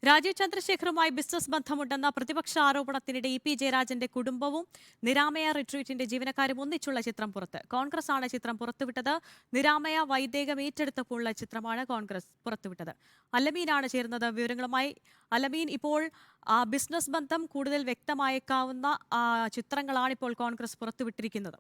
Rajeev ചന്ദ്രശേഖറുമായി business ബന്ധമുണ്ടെന്ന പ്രതിപക്ഷ ആരോപണത്തിനിടെ EP. ജയരാജന്റെ കുടുംബവും നിരാമയ റിട്രീറ്റിന്റെ ജീവനക്കാരും ഒന്നിച്ചുള്ള ചിത്രം പുറത്ത്. കോൺഗ്രസ് ആണ് ചിത്രം പുറത്തുവിട്ടത്. നിരാമയ വൈദേകം ഏറ്റെടുത്തപ്പോഴുള്ള ചിത്രമാണ് കോൺഗ്രസ് പുറത്തുവിട്ടത്. അലമീനാണ് ചേരുന്നത് വിവരങ്ങളുമായി. അലമീൻ, ഇപ്പോൾ ബിസിനസ് ബന്ധം കൂടുതൽ വ്യക്തമായേക്കാവുന്ന ചിത്രങ്ങളാണ് ഇപ്പോൾ കോൺഗ്രസ് പുറത്തുവിട്ടിരിക്കുന്നത്.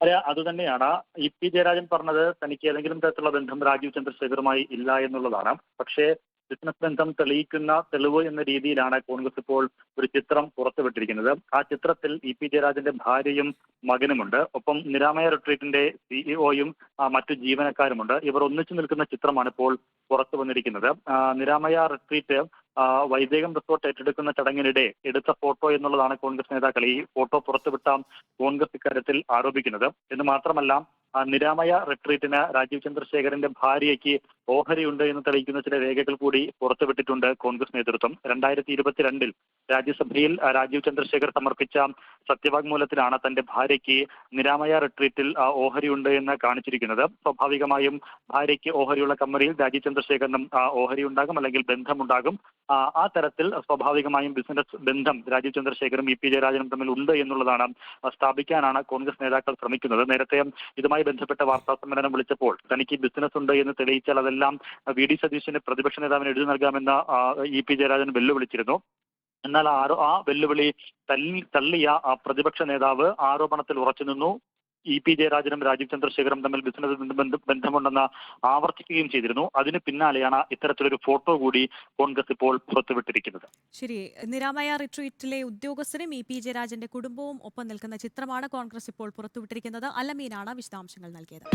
അതെ, അതുതന്നെയാണ് ഇ.പി. ജയരാജൻ പറഞ്ഞത്. തനിക്ക് ഏതെങ്കിലും തരത്തിലുള്ള ബന്ധം രാജീവ് ചന്ദ്രശേഖറുമായി ഇല്ല എന്നുള്ളതാണ്. പക്ഷേ ബിസിനസ് ബന്ധം തെളിയിക്കുന്ന തെളിവ് എന്ന രീതിയിലാണ് കോൺഗ്രസ് ഇപ്പോൾ ഒരു ചിത്രം പുറത്തുവിട്ടിരിക്കുന്നത്. ആ ചിത്രത്തിൽ ഇ.പി. ജയരാജന്റെ ഭാര്യയും മകനുമുണ്ട്. ഒപ്പം നിരാമയ റിട്രീറ്റിന്റെ സിഇഒയും മറ്റു ജീവനക്കാരുമുണ്ട്. ഇവർ ഒന്നിച്ചു നിൽക്കുന്ന ചിത്രമാണ് ഇപ്പോൾ പുറത്തു വന്നിരിക്കുന്നത്. നിരാമയ റിട്രീറ്റ് വൈദേകം റിസോർട്ട് ഏറ്റെടുക്കുന്ന ചടങ്ങിനിടെ എടുത്ത ഫോട്ടോ എന്നുള്ളതാണ് കോൺഗ്രസ് നേതാക്കൾ ഈ ഫോട്ടോ പുറത്തുവിട്ട കോൺഗ്രസ് ഇക്കാര്യത്തിൽ ആരോപിക്കുന്നത്. എന്ന് മാത്രമല്ല, നിരാമയ റിട്രീറ്റിന് രാജീവ് ചന്ദ്രശേഖരന്റെ ഭാര്യയ്ക്ക് ഓഹരിയുണ്ട് എന്ന് തെളിയിക്കുന്ന ചില രേഖകൾ കൂടി പുറത്തുവിട്ടിട്ടുണ്ട് കോൺഗ്രസ് നേതൃത്വം. 2022 രാജ്യസഭയിൽ രാജീവ് ചന്ദ്രശേഖർ സമർപ്പിച്ച സത്യവാങ്മൂലത്തിലാണ് തന്റെ ഭാര്യയ്ക്ക് നിരാമയ റിട്രീറ്റിൽ ഓഹരിയുണ്ട് എന്ന് കാണിച്ചിരിക്കുന്നത്. സ്വാഭാവികമായും ഭാര്യയ്ക്ക് ഓഹരിയുള്ള കമ്പനിയിൽ രാജീവ് ചന്ദ്രശേഖരനും ഓഹരി ഉണ്ടാകും, അല്ലെങ്കിൽ ബന്ധമുണ്ടാകും. ആ തരത്തിൽ സ്വാഭാവികമായും ബിസിനസ് ബന്ധം രാജീവ് ചന്ദ്രശേഖരും ഇ.പി. ജയരാജനും തമ്മിൽ ഉണ്ട് എന്നുള്ളതാണ് സ്ഥാപിക്കാനാണ് കോൺഗ്രസ് നേതാക്കൾ ശ്രമിക്കുന്നത്. നേരത്തെ ഇതുമായി ബന്ധപ്പെട്ട വാർത്താ സമ്മേളനം വിളിച്ചപ്പോൾ തനിക്ക് ബിസിനസ് ഉണ്ട് എന്ന് തെളിയിച്ചാൽ അതെല്ലാം വി.ഡി. സതീശന് പ്രതിപക്ഷ നേതാവിന് എഴുതി നൽകാമെന്ന് ഇ.പി. ജയരാജൻ വെല്ലുവിളിച്ചിരുന്നു. എന്നാൽ ആ വെല്ലുവിളി തള്ളിയ പ്രതിപക്ഷ നേതാവ് ആരോപണത്തിൽ ഉറച്ചുനിന്നു. ഇ.പി. ജയരാജനും രാജീവ് ചന്ദ്രശേഖറും തമ്മിൽ ബിസിനസ് ബന്ധമുണ്ടെന്ന് ആവർത്തിക്കുകയും ചെയ്തിരുന്നു. അതിന് പിന്നാലെയാണ് ഇത്തരത്തിലൊരു ഫോട്ടോ കൂടി കോൺഗ്രസ് ഇപ്പോൾ പുറത്തുവിട്ടിരിക്കുന്നത്. ശരി, നിരാമയ റിട്രീറ്റിലെ ഉദ്യോഗസ്ഥരും ഇ.പി. ജയരാജന്റെ കുടുംബവും ഒപ്പം നിൽക്കുന്ന ചിത്രമാണ് കോൺഗ്രസ് ഇപ്പോൾ പുറത്തുവിട്ടിരിക്കുന്നത്. അലമീനാണ് വിശദാംശങ്ങൾ നൽകിയത്.